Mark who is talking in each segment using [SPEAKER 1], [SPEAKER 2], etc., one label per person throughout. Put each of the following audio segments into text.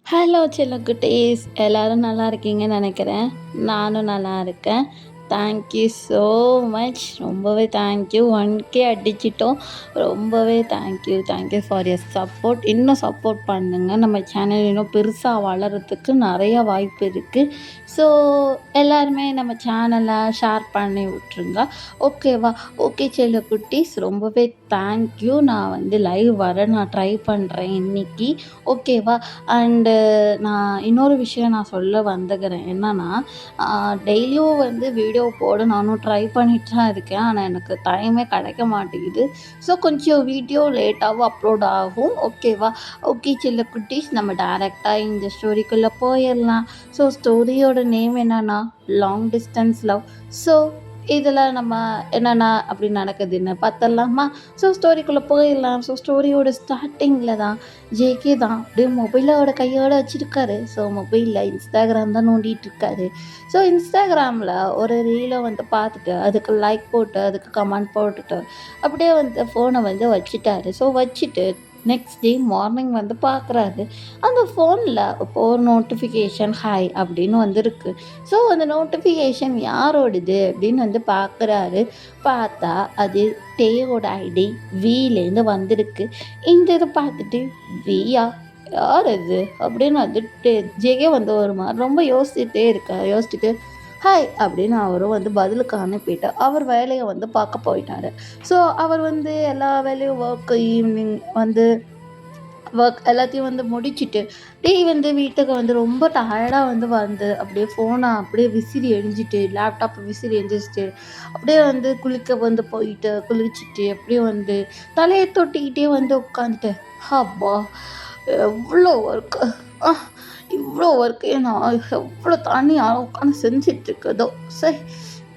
[SPEAKER 1] Hello செல்லக்குட்டீஸ், எல்லாரும் நல்லா இருக்கீங்கன்னு நினைக்கிறேன். நானும் நல்லா இருக்கேன். Thank you so much. ரொம்பவே தேங்க்யூ. 1K அடிச்சிட்டோம். ரொம்பவே தேங்க்யூ ஃபார் யர் சப்போர்ட். இன்னும் சப்போர்ட் பண்ணுங்கள். நம்ம சேனல் இன்னும் பெருசாக வளர்கிறதுக்கு நிறைய வாய்ப்பு இருக்குது. ஸோ எல்லாருமே நம்ம சேனலை ஷேர் பண்ணி விட்ருங்க. ஓகேவா? ஓகே செல்லக்குட்டீஸ், ரொம்பவே தேங்க்யூ. நான் வந்து லைவ் நான் ட்ரை பண்ணுறேன் இன்னைக்கு. ஓகேவா? அண்டு நான் இன்னொரு விஷயம் நான் சொல்ல வந்துக்கிறேன். என்னன்னா, டெய்லியும் வந்து வீடியோ போட நானும் ட்ரை பண்ணிட்டு தான் இருக்கேன். ஆனால் எனக்கு டைமே கிடைக்க மாட்டேங்குது. ஸோ கொஞ்சம் வீடியோ லேட்டாகவும் அப்லோட் ஆகும். ஓகேவா? ஓகே செல்லக்குட்டீஸ், நம்ம டைரெக்டாக இந்த ஸ்டோரிக்குள்ளே போயிடலாம். ஸோ ஸ்டோரியோட நேம் என்னன்னா, லாங் டிஸ்டன்ஸ் லவ். ஸோ இதில் நம்ம என்னென்ன அப்படி நடக்குதுன்னு பார்த்தரலாமா? ஸோ ஸ்டோரிக்குள்ளே போயிடலாம். ஸோ ஸ்டோரியோட ஸ்டார்டிங்கில் தான் ஜேகே தான் அப்படியே மொபைலோட கையோட வச்சுருக்காரு. ஸோ மொபைலில் இன்ஸ்டாகிராம் தான் நோண்டிகிட்டு இருக்காரு. ஸோ இன்ஸ்டாகிராமில் ஒரு ரீலை வந்து பார்த்துட்டு அதுக்கு லைக் போட்டு அதுக்கு கமெண்ட் போட்டுட்டு அப்படியே வந்து ஃபோனை வந்து வச்சுட்டாரு. ஸோ வச்சுட்டு நெக்ஸ்ட் டே மார்னிங் வந்து பார்க்குறாரு. அந்த ஃபோனில் இப்போ ஒரு நோட்டிஃபிகேஷன் ஹாய் அப்படின்னு வந்துருக்கு. ஸோ அந்த நோட்டிஃபிகேஷன் யாரோடது அப்படின்னு வந்து பார்க்குறாரு. பார்த்தா அது டேயோட ஐடி வீலேருந்து வந்திருக்கு. இந்த இதை பார்த்துட்டு வியா யார் அது அப்படின்னு வந்துட்டு ஜெகே வந்து ஒரு மாதிரி ரொம்ப யோசிச்சுட்டு ஹாய் அப்படின்னு அவரும் வந்து பதிலுக்கு அனுப்பிட்டு அவர் வேலையை வந்து பார்க்க போயிட்டாரு. ஸோ அவர் வந்து எல்லா வேலையும் ஈவினிங் வந்து எல்லாத்தையும் வந்து முடிச்சுட்டு வந்து வீட்டுக்கு வந்து ரொம்ப டயர்டாக வந்து அப்படியே ஃபோனை அப்படியே விசிறி எரிஞ்சிட்டு லேப்டாப்பை விசிறி எரிஞ்சிட்டு அப்படியே வந்து குளிக்க வந்து போயிட்டு குளிச்சுட்டு அப்படியே வந்து தலையை தொட்டிக்கிட்டே வந்து உட்காந்துட்டு அப்பா எவ்வளோ ஒர்க்கு, இவ்வளோ ஒர்க்கு நான் எவ்வளோ தண்ணி உட்காந்து செஞ்சிட்ருக்குதோ சரி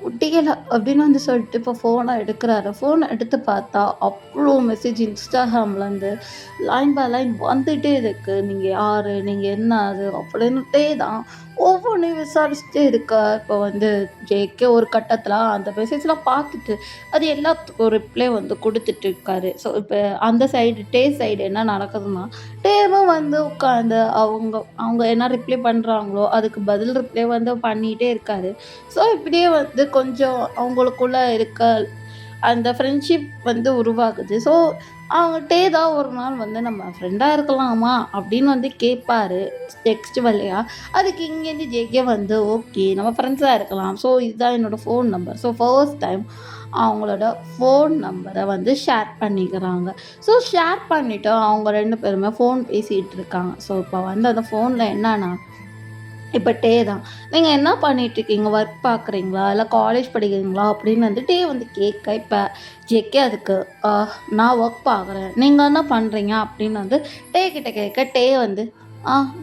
[SPEAKER 1] முடியலை அப்படின்னு வந்து சொல்லிட்டு இப்போ ஃபோனை எடுக்கிறாரு. ஃபோனை எடுத்து பார்த்தா அவ்வளோ மெசேஜ் இன்ஸ்டாகிராம்லேருந்து லைன் பை லைன் வந்துகிட்டே இருக்குது. நீங்கள் யார், நீங்கள் என்ன அது அப்படின்னுட்டே தான் ஒவ்வொன்றையும் விசாரிச்சுட்டே இருக்கா. இப்போ வந்து ஜேகே ஒரு கட்டத்தில் அந்த மெசேஜ்லாம் பார்த்துட்டு அது எல்லாத்துக்கும் ரிப்ளை வந்து கொடுத்துட்டு இருக்காரு. ஸோ இப்போ அந்த சைடு என்ன நடக்குதுன்னா, டேவும் வந்து உட்காந்து அவங்க அவங்க என்ன ரிப்ளை பண்ணுறாங்களோ அதுக்கு பதில் ரிப்ளை வந்து பண்ணிகிட்டே இருக்காரு. ஸோ இப்படியே வந்து கொஞ்சம் அவங்களுக்குள்ள இருக்க அந்த ஃப்ரெண்ட்ஷிப் வந்து உருவாகுது. ஸோ அவங்ககிட்டே தான் ஒரு நாள் வந்து நம்ம ஃப்ரெண்டாக இருக்கலாமா அப்படின்னு வந்து கேட்பாரு டெக்ஸ்ட் வழியா. அதுக்கு இங்கேருந்து ஜேகே வந்து ஓகே நம்ம ஃப்ரெண்ட்ஸாக இருக்கலாம். ஸோ இதுதான் என்னோடய phone number. So first time அவங்களோட ஃபோன் நம்பரை வந்து ஷேர் பண்ணிக்கிறாங்க. ஸோ ஷேர் பண்ணிவிட்டு அவங்க 2 பேருமே ஃபோன் பேசிகிட்டு இருக்காங்க. ஸோ இப்போ வந்து அந்த ஃபோனில் என்னன்னா, இப்போ டே தான். நீங்கள் என்ன பண்ணிகிட்ருக்கீங்க? ஒர்க் பார்க்குறீங்களா? இல்லை காலேஜ் படிக்கிறீங்களா? அப்படின்னு வந்து டே வந்து கேட்க, இப்போ ஜேகே அதுக்கு நான் ஒர்க் பார்க்குறேன். நீங்கள் என்ன பண்ணுறீங்க? அப்படின்னு வந்து டே கிட்ட கேட்க, டே வந்து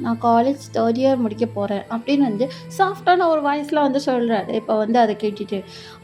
[SPEAKER 1] நான் காலேஜ் 3rd இயர் முடிக்க போகிறேன் அப்படின்னு வந்து சாஃப்டான ஒரு வாய்ஸில் வந்து சொல்கிறாரு. இப்போ வந்து அதை கேட்டுட்டு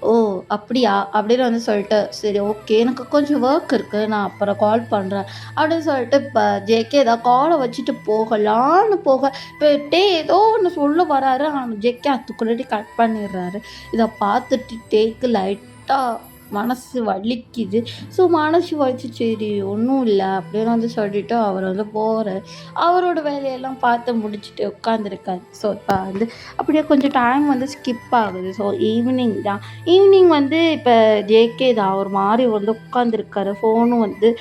[SPEAKER 1] ஓ அப்படியா அப்படின்னு வந்து சொல்லிட்டு சரி ஓகே எனக்கு கொஞ்சம் ஒர்க் இருக்குது நான் அப்புறம் கால் பண்ணுறேன் அப்படின்னு சொல்லிட்டு இப்போ ஜேகே ஏதாவது காலை வச்சுட்டு போகலான்னு போக இப்போ டே ஏதோ ஒன்று சொல்ல வராரு. ஆனால் ஜேகே அதுக்குள்ளே கட் பண்ணிடுறாரு. இதை பார்த்துட்டு டேக்கு லைட்டாக மனசு வலிக்குது. ஸோ மனசு வலிச்சு சரி ஒன்றும் இல்லை அப்படின்னு வந்து சொல்லிட்டு அவர் வந்து போகிறார். அவரோட வேலையெல்லாம் பார்த்து முடிச்சுட்டு உட்காந்துருக்காரு. ஸோ இப்போ வந்து அப்படியே கொஞ்சம் டைம் வந்து ஸ்கிப் ஆகுது. ஸோ ஈவினிங் தான். ஈவினிங் வந்து இப்போ ஜேகே தான் ஒரு மாதிரி வந்து உட்காந்துருக்காரு. ஃபோனும் வந்து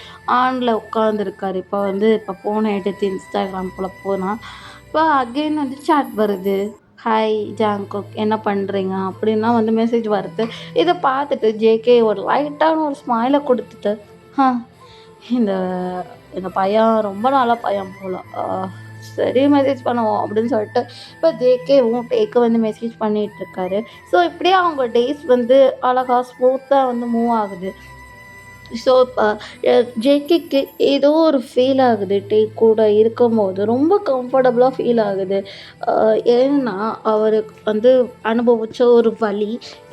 [SPEAKER 1] ஆனில் உட்காந்துருக்காரு. இப்போ ஃபோனை எடுத்து இன்ஸ்டாகிராம்குள்ளே போனால் இப்போ அகெயின் வந்து சாட் வருது. ஹாய் ஜாங்குக் என்ன பண்ணுறீங்க அப்படின்லாம் வந்து மெசேஜ் வருது. இதை பார்த்துட்டு ஜேகே ஒரு லைட்டான ஒரு ஸ்மைலை கொடுத்துட்டு இந்த இந்த பையன் ரொம்ப நல்ல பையன் போல் சரி மெசேஜ் பண்ணுவோம் அப்படின்னு சொல்லிட்டு இப்போ ஜேகேவும் டேக்கு வந்து மெசேஜ் பண்ணிகிட்ருக்காரு. ஸோ இப்படியே அவங்க டேஸ் வந்து அழகாக ஸ்மூத்தாக வந்து மூவ் ஆகுது. ஸோ இப்போ ஜேகேக்கு ஏதோ ஒரு ஃபீல் ஆகுது. டே கூட இருக்கும்போது ரொம்ப கம்ஃபர்டபுளாக ஃபீல் ஆகுது. ஏன்னா அவருக்கு வந்து அனுபவிச்ச ஒரு வலி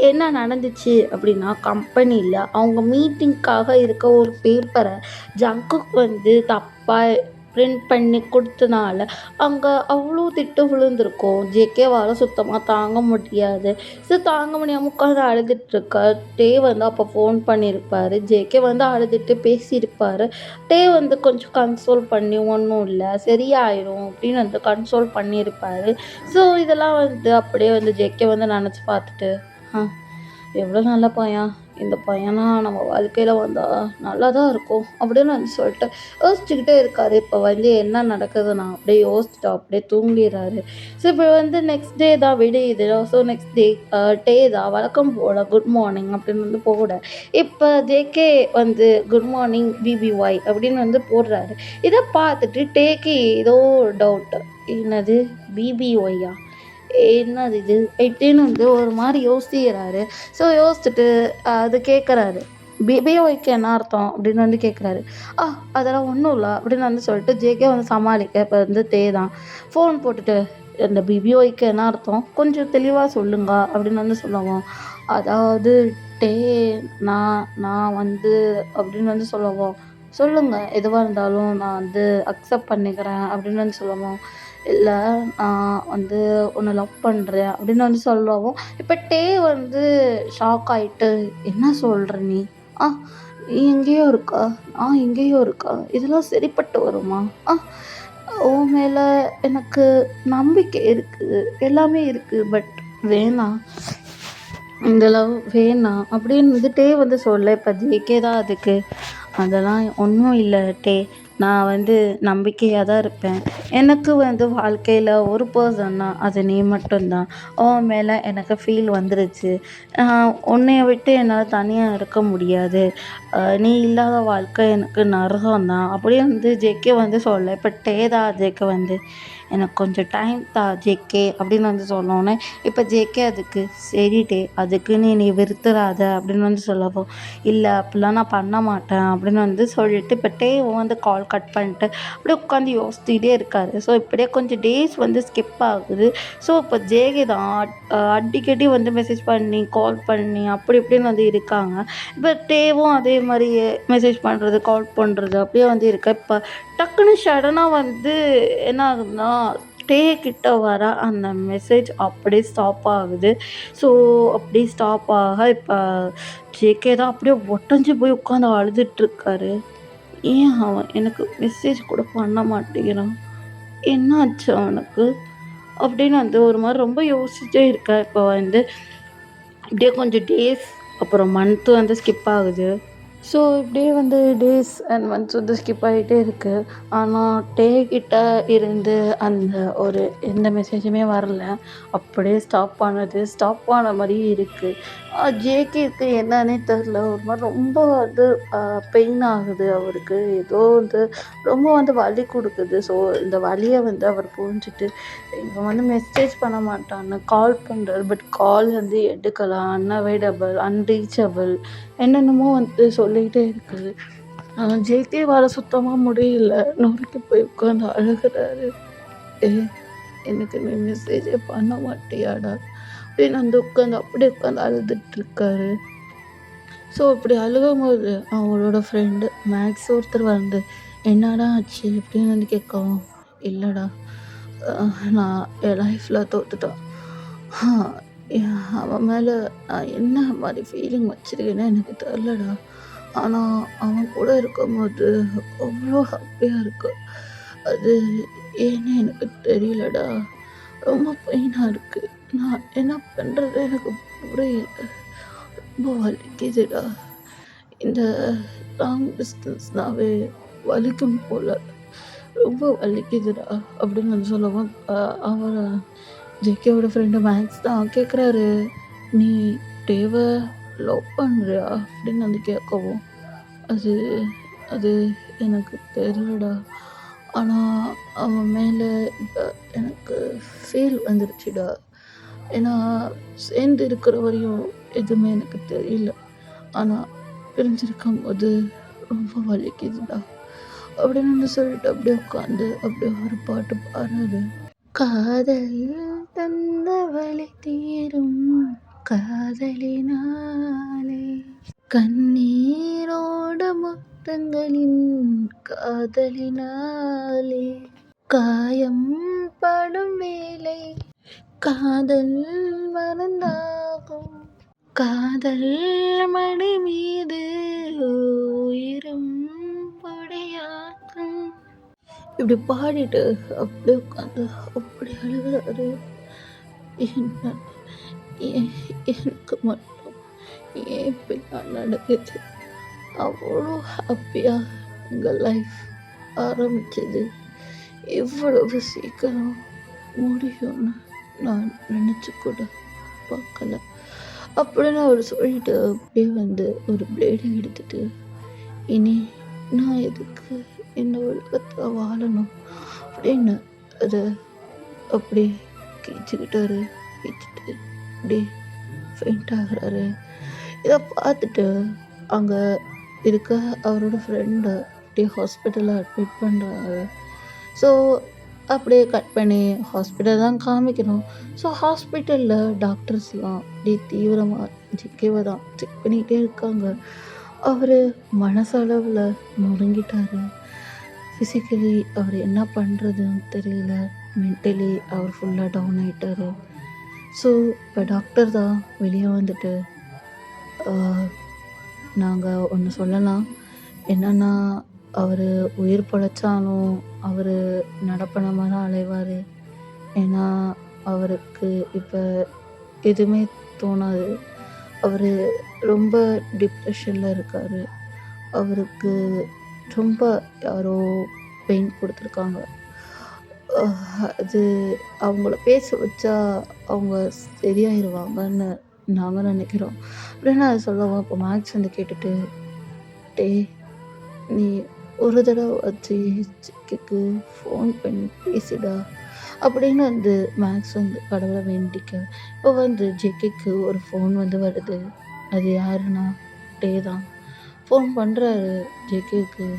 [SPEAKER 1] என்ன நடந்துச்சு அப்படின்னா, கம்பெனியில் அவங்க மீட்டிங்க்காக இருக்க ஒரு பேப்பரை ஜங்குக் வந்து தப்பாக பிரிண்ட் பண்ணி கொடுத்தனால அங்கே அவ்வளோ திட்டு விழுந்திருக்கும். ஜேகேவால் சுத்தமாக தாங்க முடியாது. தாங்க முடியாமல் உட்காந்து அழுதுட்டுருக்கா. டே வந்து அப்போ ஃபோன் பண்ணியிருப்பார். ஜேகே வந்து அழுதுட்டு பேசியிருப்பார். டே வந்து கொஞ்சம் கன்சோல் பண்ணி ஒன்றும் இல்லை சரியாயிடும் அப்படின்னு வந்து கன்சோல் பண்ணியிருப்பார். இதெல்லாம் வந்து அப்படியே வந்து ஜேகே வந்து நினச்சி பார்த்துட்டு எவ்வளோ நல்ல பையன், இந்த பையனா நம்ம வாழ்க்கையில் வந்தால் நல்லா தான் இருக்கும் அப்படின்னு வந்து சொல்லிட்டு யோசிச்சுக்கிட்டே இருக்காரு. இப்போ வந்து என்ன நடக்குதுன்னா அப்படியே யோசிச்சுட்டு அப்படியே தூங்கிடுறாரு. இப்போ வந்து நெக்ஸ்ட் டே தான் விடியுது. நெக்ஸ்ட் டே தான் வழக்கம் போல் குட் மார்னிங் அப்படின்னு வந்து போட இப்போ ஜேகே வந்து குட் மார்னிங் பிபிஒய் அப்படின்னு வந்து போடுறாரு. இதை பார்த்துட்டு டேக்கு ஏதோ டவுட்டு, என்னது பிபிஒய்யா, என்னது இது எப்படின்னு வந்து ஒரு மாதிரி யோசிக்கிறாரு. யோசிச்சுட்டு அது கேட்குறாரு, பிபிஒய்க்கு என்ன அர்த்தம் அப்படின்னு வந்து கேட்குறாரு. அதெல்லாம் ஒன்றும் இல்லை அப்படின்னு வந்து சொல்லிட்டு ஜேகே வந்து சமாளிக்க இப்போ வந்து தான் ஃபோன் போட்டுட்டு, இந்த பிபிஒய்க்கு என்ன அர்த்தம் கொஞ்சம் தெளிவாக சொல்லுங்க அப்படின்னு வந்து சொல்லுவோம். அதாவது டே நான் வந்து அப்படின்னு வந்து சொல்லுவோம். சொல்லுங்க, எதுவாக இருந்தாலும் நான் வந்து அக்செப்ட் பண்ணிக்கிறேன் அப்படின்னு வந்து சொல்லுவோம். இல்லை நான் வந்து உன்னை லவ் பண்ணுறேன் அப்படின்னு வந்து சொல்லவும் இப்போ டே வந்து ஷாக் ஆகிட்டு, என்ன சொல்கிற நீ? நீ எங்கேயோ இருக்கா, நான் எங்கேயோ இருக்கா, இதெல்லாம் சரிப்பட்டு வருமா? உன் மேலே எனக்கு நம்பிக்கை இருக்குது, எல்லாமே இருக்குது, பட் வேணாம், இந்த லவ் வேணாம் அப்படின்னு வந்துட்டே வந்து சொல்ல இப்போ ஜேகே தான் அதுக்கு, அதெல்லாம் ஒன்றும் இல்லை டே, நான் வந்து நம்பிக்கையாக தான் இருப்பேன். எனக்கு வந்து வாழ்க்கையில் ஒரு பர்சன்னா அது நீ மட்டும்தான். உன் மேலே எனக்கு ஃபீல் வந்துருச்சு. உன்னைய விட்டு என்னால் தனியாக இருக்க முடியாது. நீ இல்லாத வாழ்க்கை எனக்கு நரகம் தான் அப்படியே வந்து ஜேகே வந்து சொல்ல இப்போ டேதா ஜேகே வந்து எனக்கு கொஞ்சம் டைம் ஜேகே அப்படின்னு வந்து சொன்னோன்னே இப்போ ஜேகே அதுக்கு சரி டே, அதுக்குன்னு நீ வெறுத்துறாத அப்படின்னு வந்து சொல்லவும், இல்லை அப்படிலாம் நான் பண்ண மாட்டேன் அப்படின்னு வந்து சொல்லிட்டு இப்போ டேவும் வந்து கால் கட் பண்ணிட்டு அப்படியே உட்காந்து யோசிச்சுட்டே இருக்காரு. இப்படியே கொஞ்சம் டேஸ் வந்து ஸ்கிப் ஆகுது. இப்போ ஜேகே தான் அடிக்கடி வந்து மெசேஜ் பண்ணி கால் பண்ணி அப்படி இப்படின்னு வந்து இருக்காங்க. இப்போ டேவும் அதே மாதிரி மெசேஜ் பண்ணுறது கால் பண்ணுறது அப்படியே வந்து இருக்கு. இப்போ டக்குன்னு சடனாக வந்து என்ன ஆகுதுன்னா டே கிட்ட வர அந்த மெசேஜ் அப்படியே ஸ்டாப் ஆகுது. அப்படியே ஸ்டாப் ஆக இப்போ ஜேகே தான் அப்படியே ஒட்டஞ்சு போய் உட்காந்து அழுதுட்ருக்காரு. ஏன் அவன் எனக்கு மெசேஜ் கூட பண்ண மாட்டேங்கிறான், என்ன ஆச்சு அவனுக்கு அப்படின்னு வந்து ஒரு மாதிரி ரொம்ப யோசிச்சுட்டே இருக்கேன். இப்போ வந்து இப்படியே கொஞ்சம் டேஸ் அப்புறம் மந்த்து வந்து ஸ்கிப் ஆகுது. இப்படியே வந்து டேஸ் அண்ட் மந்த்ஸ் வந்து ஸ்கிப் ஆகிட்டே இருக்குது. ஆனால் டே கிட்ட இருந்து அந்த ஒரு எந்த மெசேஜுமே வரல. அப்படியே ஸ்டாப் ஆன மாதிரியே இருக்குது. ஜேகேக்கு என்னன்னே தெரில, ஒரு மாதிரி ரொம்ப வந்து பெயின் ஆகுது அவருக்கு. ஏதோ வந்து ரொம்ப வந்து வலி கொடுக்குது. இந்த வலியை வந்து அவர் புரிஞ்சுட்டு இவன் வந்து மெசேஜ் பண்ண மாட்டான்னு கால் பண்ணுறாரு. பட் கால் வந்து எடுக்கலாம், அன்அவைலபிள், அன்ரீச்சபிள் என்னென்னமோ வந்து சொல்லிகிட்டே இருக்குது. ஜேகேவால் சுத்தமாக முடியல. நொறுக்கி போய் உட்காந்து அழுகிறாரு. எனக்கு நீ மெசேஜே பண்ண மாட்டியாடா அப்படின்னு வந்து அப்படியே உட்காந்து அழுதுட்ருக்காரு. இப்படி அழுகும்போது அவங்களோட ஃப்ரெண்டு மேக்ஸ் ஒருத்தர் வந்து என்னடா ஆச்சு அப்படின்னு வந்து கேட்கவும், இல்லைடா நான் என் லைஃப்பில் தோத்துட்டான். அவன் மேலே நான் என்ன மாதிரி ஃபீலிங் வச்சுருக்கேன்னு எனக்கு தெரிலடா. ஆனால் அவன் கூட இருக்கும்போது அவ்வளோ ஹாப்பியாக இருக்கு. அது ஏன்னு எனக்கு தெரியலடா. ரொம்ப பெயினாக இருக்குது. நான் என்ன பண்ணுறது எனக்கு புரியல. ரொம்ப வலிக்குதுடா. இந்த லாங் டிஸ்டன்ஸ்னாவே வலிக்கும் போல், ரொம்ப வலிக்குதுடா அப்படின்னு வந்து சொல்லவும் அவரை ஜேகேவோட ஃப்ரெண்டு மேக்ஸ் தான் கேட்குறாரு, நீ டேவை லவ் பண்ணுறியா அப்படின்னு வந்து கேட்கவும், அது அது எனக்கு தெரியலடா. ஆனால் அவன் மேலே இப்போ எனக்கு ஃபீல் வந்துருச்சுடா. ஏன்னா சேர்ந்து இருக்கிற வரையும் எதுவுமே எனக்கு தெரியல. ஆனால் பிரிஞ்சிருக்கும் போது ரொம்ப வலிக்குதுடா அப்படின்னு வந்து சொல்லிட்டு அப்படியே உட்காந்து அப்படியே ஒரு பாட்டு பாடுறாரு. காதல் தந்த வலி தீரும் காதலினாலே, கண்ணீரோடு தங்களின் காதலினாலே காயம் படும் வேலை காதல் மறந்தாகும் காதல் மடி மீது உயிரும் பொடியாகும். இப்படி பாடிட்டு அப்படியே உட்காந்து அப்படி அழுகிறாரு. என்ன எனக்கு மட்டும் ஏன் இப்படிலாம் நடக்குது? அவ்வளோ ஹாப்பியாக எங்கள் லைஃப் ஆரம்பிச்சது இவ்வளவு சீக்கிரம் முடியும்னு நான் நினச்சி கூட பார்க்கல அப்படின்னு அவர் சொல்லிட்டு அப்படியே ஒரு பிளேடை எடுத்துட்டு, இனி நான் எதுக்கு இந்த உலகத்தில் வாழணும் அப்படின்னு அதை அப்படியே கீச்சுக்கிட்டாரு. கீச்சிட்டு அப்படியே ஃபெயிண்ட் ஆகுறாரு. இதை பார்த்துட்டு அங்கே இருக்க அவரோட ஃப்ரெண்டை அப்படியே ஹாஸ்பிட்டலில் அட்மிட் பண்ணுறாரு. ஸோ அப்படியே கட் பண்ணி ஹாஸ்பிட்டல் தான் காமிக்கணும். ஸோ ஹாஸ்பிட்டலில் டாக்டர்ஸ்லாம் அப்படியே தீவிரமாக ஜிக்கேவை தான் செக் பண்ணிகிட்டே இருக்காங்க. அவர் மனசளவில் நொறுங்கிட்டார். ஃபிசிக்கலி அவர் என்ன பண்ணுறதுன்னு தெரியல. மென்டலி அவர் ஃபுல்லாக டவுன் ஆகிட்டார். ஸோ இப்போ டாக்டர் தான் வெளியே வந்துட்டு நாங்கள் ஒன்று சொல்லலாம். என்னென்னா, அவர் உயிர் பிழைச்சாலும் அவர் நடப்பணமாக தான் அலைவார். ஏன்னா அவருக்கு இப்போ எதுவுமே தோணாது. அவர் ரொம்ப டிப்ரெஷனில் இருக்கார். அவருக்கு ரொம்ப யாரோ பெயின் கொடுத்துருக்காங்க. அது அவங்கள பேச வச்சா அவங்க சரியாயிருவாங்கன்னு நாங்கள் நினைக்கிறோம் அப்படின்னு அதை சொல்லவும், இப்போ மேக்ஸ் கேட்டுட்டு, டேய் நீ ஒரு தடவை வச்சு ஜிக்குக்கு ஃபோன் பண்ணி பேசிடா அப்படின்னு மேக்ஸ் கடவுளை வேண்டிக்க, இப்போ ஜிக்குக்கு ஒரு ஃபோன் வருது. அது யாருன்னா டே தான். ஃபோன் பண்ணுறாரு ஜிக்குக்கு.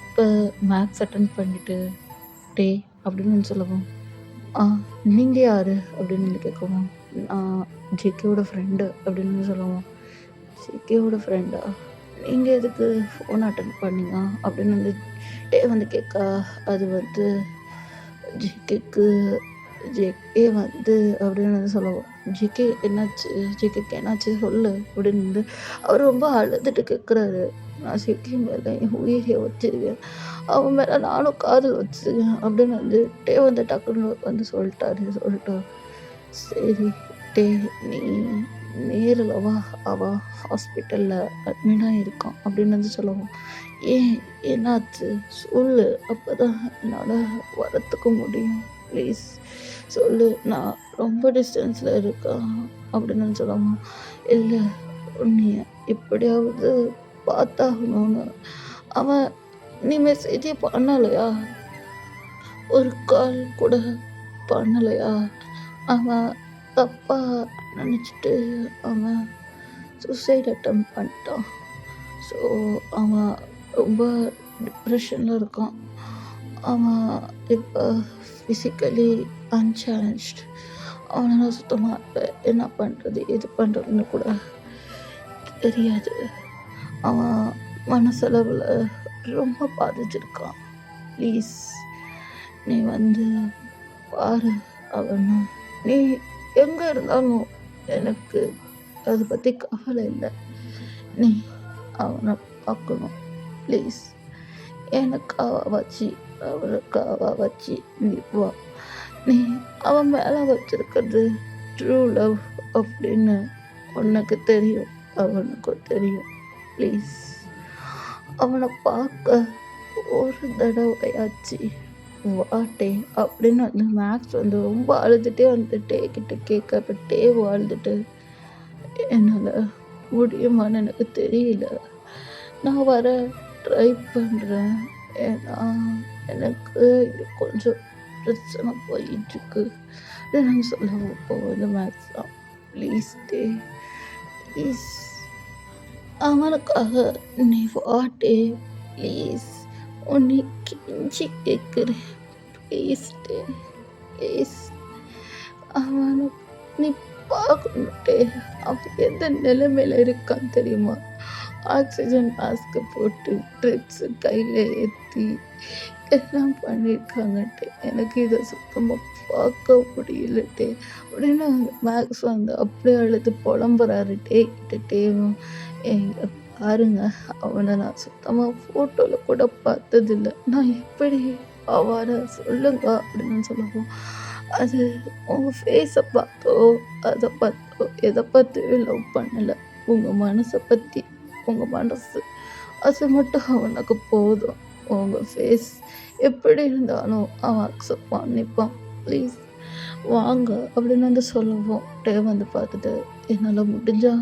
[SPEAKER 1] இப்போ மேக்ஸ் அட்டன் பண்ணிவிட்டு, டே அப்படின்னு சொல்லவும், நீங்கள் யார் அப்படின்னு கேட்கவும், நான் ஜிகேவோட ஃப்ரெண்டு அப்படின்னு சொல்லுவோம். ஜிகேவோட ஃப்ரெண்டா? நீங்கள் எதுக்கு ஃபோன் அட்டன் பண்ணீங்க அப்படின்னு டே கேட்க, அது ஜிகேக்கு ஜிகே அப்படின்னு சொல்லுவோம். ஜிகே என்னாச்சு? ஜிகேக்கு என்னாச்சு சொல்லு அப்படின்னு அவர் ரொம்ப அழுதுட்டு கேட்குறாரு. நான் ஜிகே மேலே என் உயிரை வச்சிருக்கேன், அவன் மேலே நானும் காதல் வச்சுருக்கேன் அப்படின்னு டே டக்குன்னு சொல்லிட்டா. சரி டே நீ நேரில் வா, அவள் ஹாஸ்பிட்டலில் அட்மிட்டாக இருக்கான் அப்படின்னு சொல்லுவோம். ஏன் என்னாச்சு சொல்லு, அப்போ தான் என்னால் வரத்துக்கு முடியும், ப்ளீஸ் சொல்லு, நான் ரொம்ப டிஸ்டன்ஸில் இருக்கேன் அப்படின்னு சொல்லுவோம். இல்லை உன்னைய எப்படியாவது பார்த்தாகணும்னு அவன் நீ மெசேஜே பண்ணலையா, ஒரு கால் கூட பண்ணலையா, அவன் தப்பாக நினச்சிட்டு அவன் சூசைட் அட்டம் பண்ணிட்டான். ஸோ அவன் ரொம்ப டிப்ரெஷனில் இருக்கான். அவன் இப்போ ஃபிசிக்கலி அன்சேலஞ்ச்டு. அவனால் சுத்தமாக என்ன பண்ணுறது எது பண்ணுறதுன்னு கூட தெரியாது. அவன் மனசளவில் ரொம்ப பாதிச்சிருக்கான். ப்ளீஸ் நீ பாரு அவனை. நீ எங்கே இருந்தாலும் எனக்கு அதை பற்றி கவலை இல்லை. நீ அவனை பார்க்கணும் ப்ளீஸ். அவனுக்காக வச்சு நீ வா. நீ அவன் மேலே வச்சிருக்கிறது ட்ரூ லவ் அப்படின்னு உனக்கு தெரியும், அவனுக்கும் தெரியும். ப்ளீஸ் அவனை பார்க்க ஒரு தடவையாச்சு வாட்டே அப்படின்னு மேக்ஸ் ரொம்ப அழுதுகிட்டே டே கிட்ட கேட்க, இப்போ டேவும் அழுதுட்டு, என்னால் முடியுமான்னு எனக்கு தெரியல, நான் வர ட்ரை பண்ணுறேன், ஏன்னா எனக்கு கொஞ்சம் பிரச்சனை போயிட்டுருக்கு அப்படின்னு சொல்ல போகுது மேக்ஸ் தான். ப்ளீஸ் டே ப்ளீஸ் அவனுக்காக நீ வாட்டே ப்ளீஸ், உன்னை கெஞ்சி கேட்குறேன் ப்ளீஸ் டே ப்ளீஸ். அவனை நீ பார்க்கணுட்டே, அவன் எந்த நிலைமையில் இருக்கான்னு தெரியுமா?
[SPEAKER 2] ஆக்சிஜன் மாஸ்க்கு போட்டு ட்ரிப்ஸு கையில் ஏற்றி எல்லாம் பண்ணியிருக்காங்கன்ட்டு எனக்கு இதை சுத்தமாக பார்க்க முடியலட்டே அப்படின்னு அந்த மேக்ஸ் வந்து அப்படியே அழுது புலம்புறாரு கிட்டேயும் எங்க பாருங்க அவனை நான் சுத்தமாக ஃபோட்டோவில் கூட பார்த்ததில்ல நான் எப்படி அவரை சொல்லுங்க அப்படின்னு சொல்லவும் அது உங்கள் ஃபேஸை பார்த்தோ அதை பார்த்தோ எதை பார்த்து லவ் பண்ணலை உங்கள் மனசை பற்றி உங்கள் மனசு அது மட்டும் அவனுக்கு போதும் உங்கள் ஃபேஸ் எப்படி இருந்தாலும் அவன் அக்செப்ட் பண்ணிப்பான் ப்ளீஸ் வாங்க அப்படின்னு வந்து சொல்லவும் வந்து பார்த்துட்டு என்னால் முடிஞ்சா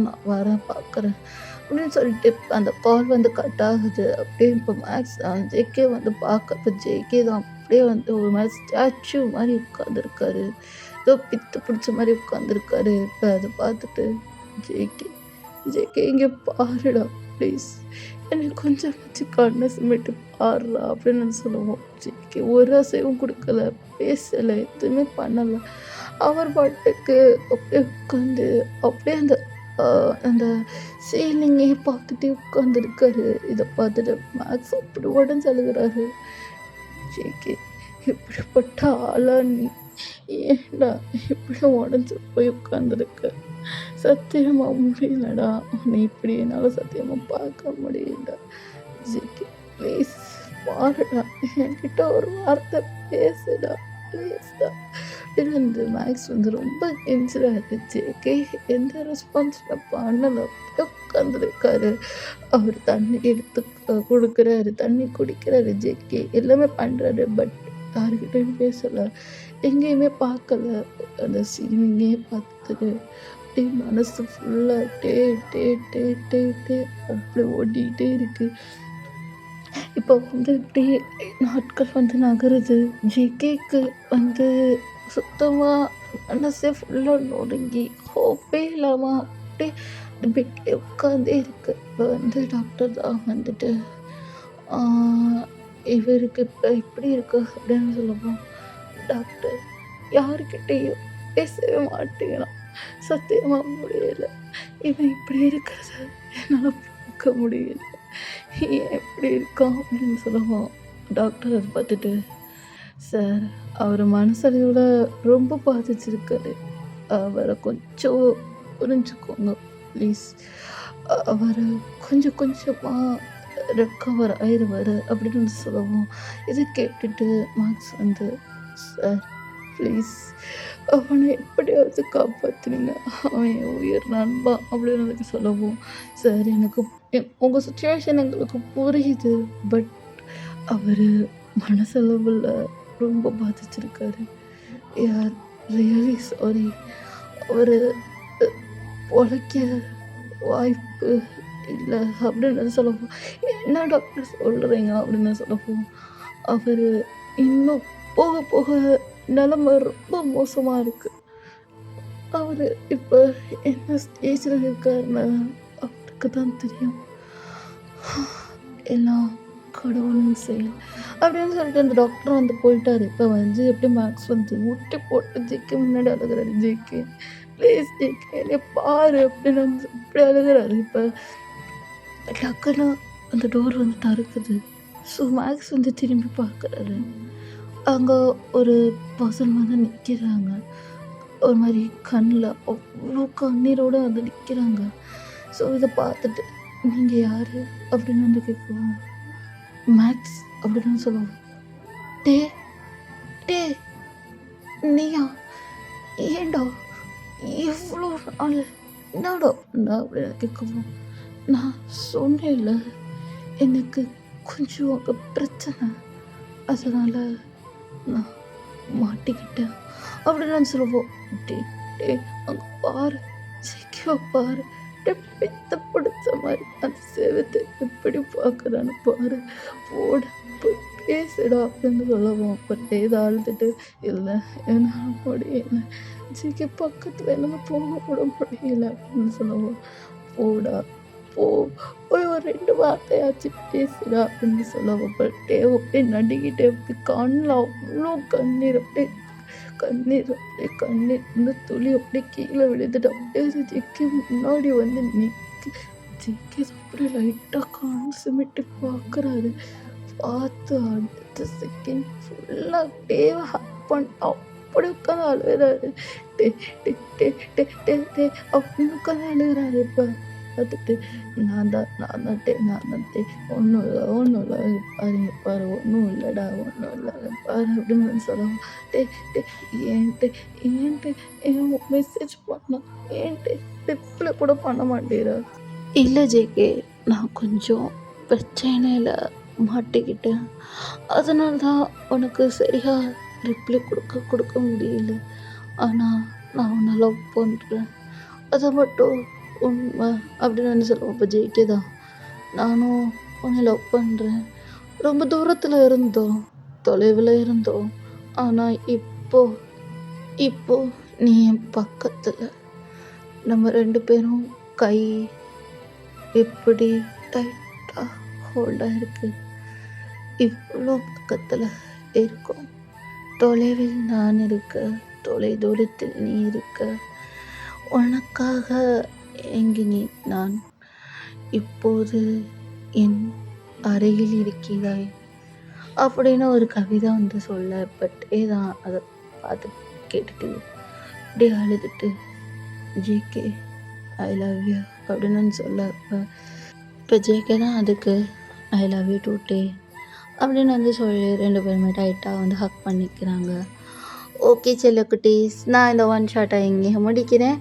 [SPEAKER 2] நான் வரேன் பார்க்குறேன் அப்படின்னு சொல்லிட்டு அந்த கால் வந்து கட் ஆகுது. அப்படியே இப்போ மேக்ஸ் ஜேகே வந்து பார்க்க இப்போ ஜேகே தான் அப்படியே வந்து ஒரு மாதிரி ஸ்டாச்சு மாதிரி உட்காந்துருக்காரு. ஏதோ பித்து பிடிச்ச மாதிரி உட்காந்துருக்காரு. இப்போ அதை பார்த்துட்டு ஜேகே ஜேகே இங்கே பாருடா ப்ளீஸ் எனக்கு கொஞ்சம் வச்சு கண்ணை சிமிட்டு பாடுறா அப்படின்னு நான் சொல்லுவோம். ஜேகே ஒரு அசைவும் கொடுக்கல, பேசலை, எதுவுமே பண்ணலை. அவர் பாட்டுக்கு அப்படியே உட்காந்து அப்படியே அந்த சீலிங்கே பார்த்துட்டே உட்காந்துருக்காரு. இதை பார்த்துட்டு மேக்ஸ் அப்படி உடஞ்சு அழுகிறாரு. ஜேகே இப்படிப்பட்ட ஆளா நீ? ஏன்டா இப்படி உடஞ்சி போய் உட்காந்துருக்க? சத்தியமா முடியலடா உன்னை இப்படி என்னால் சத்தியமாக பார்க்க முடியல. ஜேகே ப்ளீஸ் பாருடா, என்கிட்ட ஒரு வார்த்தை பேசுடா ப்ளீஸ்டா. இந்த மேக்ஸ் வந்து ரொம்ப கெஞ்சுறாரு. ஜேகே எந்த ரெஸ்பான்ஸுமே பண்ணலை, உட்காந்துருக்காரு. அவர் தண்ணி எடுத்து கொடுக்குறாரு, தண்ணி குடிக்கிறாரு. ஜேகே எல்லாமே பண்ணுறாரு. பட் யாருக்கிட்டையும் பேசலை, எங்கேயுமே பார்க்கல. அந்த சீனிங்கே பார்த்துட்டு அப்படியே மனசு ஃபுல்லாக டே டே டே டே டே அப்படி ஓடிக்கிட்டே இருக்குது. இப்போ வந்து இப்படியே நாட்கள் வந்து நகருது. ஜேகேக்கு வந்து சுத்தமாக மனசே ஃபுல்லாக நொறுங்கி ஹோப்பே இல்லாமல் அப்படியே பெட்லேயே உட்காந்தே இருக்கு. இப்போ வந்து டாக்டர் தான் வந்துட்டு இவருக்கு இப்போ இப்படி இருக்கு அப்படின்னு சொல்லுவோம். டாக்டர் யாருக்கிட்டேயும் பேசவே மாட்டேங்கிறான், சத்தியமாக முடியலை, இவன் இப்படி இருக்கிறத என்னால் பார்க்க முடியல, ஏன் இப்படி இருக்கான் அப்படின்னு சொல்லுவோம். டாக்டர் அதை பார்த்துட்டு, சார் அவர் மனசளவில் ரொம்ப பாதிச்சிருக்காரு, அவரை கொஞ்சம் புரிஞ்சுக்கோங்க ப்ளீஸ், அவர் கொஞ்சம் கொஞ்சமாக ரெக்கவர் ஆயிடுவார் அப்படின்னு சொல்லவும், இதை கேட்டுட்டு மார்க்ஸ் வந்து, சார் ப்ளீஸ் அவனை எப்படியாவது காப்பாற்றுனீங்க, அவன் என் உயிர் நண்பா அப்படின்னு சொல்லவும், சார் எனக்கு உங்கள் சுச்சுவேஷன் எங்களுக்கு புரியுது, பட் அவர் மனசளவில் ரொம்ப பாதிச்சிருக்காரு, யார் ரியலி சாரி, அவர் உழைக்க வாய்ப்பு இல்லை அப்படின்னு சொல்லவும், என்ன டாக்டர் சொல்கிறீங்க அப்படின்னு சொல்லவும், அவர் இன்னும் போக போக நிலமை ரொம்ப மோசமாக இருக்குது, அவர் இப்போ என்ன ஸ்டேஜில் இருக்காருன்னு அவருக்கு தான் தெரியும், எல்லாம் கடவுளின் செயல் அப்படின்னு சொல்லிட்டு அந்த டாக்டர் வந்து போயிட்டாரு. இப்போ வந்து எப்படி மேக்ஸ் வந்து முட்டி போட்டு ஜேகே முன்னாடி அழுகிறாரு. ஜேகே ப்ளீஸ் ஜேகே என்னை பாரு அப்படின்னு வந்து இப்படி அழுகிறாரு. இப்போ டக்குன்னு அந்த டோர் வந்து திறக்குது. ஸோ மேக்ஸ் வந்து திரும்பி பார்க்குறாரு. அங்கே ஒரு பர்சன் வந்து நிற்கிறாங்க. ஒரு மாதிரி கண்ணில் அவ்வளோ கண்ணீரோடு வந்து நிற்கிறாங்க. ஸோ இதை பார்த்துட்டு, நீங்கள் யார் அப்படின்னு வந்து கேட்குவோம். மேக்ஸ் அப்படின்னு சொல்லுவோம். டே டே நீயா? ஏண்டா எவ்வளோ நாள் என்னடா பண்ண அப்படின்னு கேட்குவோம். நான் சொன்னேன்ல, எனக்கு கொஞ்சம் அங்கே பிரச்சனை, அதனால் நான் மாட்டிக்கிட்டேன் அப்படின்னு நான் சொல்லுவோம். டே டே அங்கே பாரு, சீக்கிரம் பாரு, பித்த பிடிச்ச மாதிரி அந்த செவத்தை எப்படி பார்க்குறான்னு பாரு, போட போய் பேசுடா அப்படின்னு சொல்லவும். அப்போ இதை அழுதுட்டு, இல்லை என்னால் முடியல, ஜிக்கு பக்கத்தில் என்னால் போக கூட முடியல அப்படின்னு சொல்லவும், போடா போ, போய் ஒரு 2 வார்த்தையாச்சு பேசுடா அப்படின்னு சொல்லவும். பட்டே அப்படியே நடிக்கிட்டே அப்படி கண்ணில் அவ்வளோ கண்ணீர், அப்படியே கண்ணீர் அப்படியே கண்ணீர் இந்த துளி அப்படியே கீழே விழுந்துட்டு அப்படியே ஜிக்கு முன்னாடி வந்து ஜிகே அப்படியே லைட்டாக கண்ணு சிமிட்டி பார்க்குறாரு. பார்த்து அடுத்த செகண்ட் ஃபுல்லாக டேவை ஹக் பண்ண அப்படி உட்காந்து அழுகிறாரு. டே டே டே டே டே டே அப்படின்னு உட்காந்து அழுகிறாரு. இப்போ பார்த்துட்டு நான் தான் டே ஒன்றும் இல்லை பாருங்க பாரு ஒன்றும் இல்லைடா ஒன்றும் இல்லை பாரு அப்படின்னு சொல்லவும் டே டே ஏன்ட்டு ஏன் மெசேஜ் பண்ணலாம் ஏன்ட்டு ரிப்ளை கூட பண்ண மாட்டேறா. இல்லை ஜேகே, நான் கொஞ்சம் பிரச்சனையில் மாட்டிக்கிட்டேன். அதனால தான் உனக்கு சரியாக ரிப்ளை கொடுக்க முடியல. ஆனால் நான் உன்னை லவ் பண்ணுறேன், அதை மட்டும் உண்மை அப்படின்னு சொல்லுவோம். இப்போ ஜேகே தான் நானும் உன்னை லவ் பண்ணுறேன். ரொம்ப தூரத்தில் இருந்தோம், தொலைவில் இருந்தோம். ஆனால் இப்போ நீ என் பக்கத்தில். நம்ம 2 பேரும் கை எப்படி டைட்டாக ஹோல்டாக இருக்குது. இவ்வளோ பக்கத்தில் இருக்கோம். தொலைவில் நான் இருக்க, தொலை தூரத்தில் நீ இருக்க. உனக்காக ஏங்கினி நான். இப்போது என் அருகில் இருக்கிறாய் அப்படின்னு ஒரு கவிதை வந்து சொல்ல. பட் தான் அதை பார்த்து கேட்டுட்டு அப்படியே அழுதுட்டு ஜேகே ஐ லவ் யூ அப்படின்னு சொல்ல. இப்போ ஜேகே தான் அதுக்கு ஐ லவ் யூ டூ அப்படின்னு வந்து சொல்லி 2 பேருமே டைட்டாக வந்து ஹக் பண்ணிக்கிறாங்க. ஓகே செல்லக்குட்டீஸ், நான் இந்த ஒன் ஷாட்டை இங்கே முடிக்கிறேன்.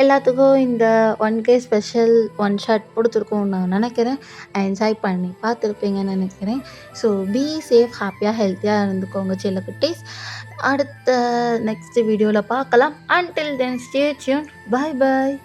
[SPEAKER 2] எல்லாத்துக்கும் இந்த 1K ஸ்பெஷல் ஒன் ஷாட் பிடிச்சிருக்கும்னு நான் நினைக்கிறேன். என்ஜாய் பண்ணி பார்த்துருப்பீங்கன்னு நினைக்கிறேன். ஸோ பி சேஃப், ஹாப்பியாக ஹெல்த்தியாக இருந்துக்கோங்க செல்லக்குட்டீஸ். அடுத்த நெக்ஸ்ட் வீடியோவில் பார்க்கலாம். Until then stay tune. Bye பாய்.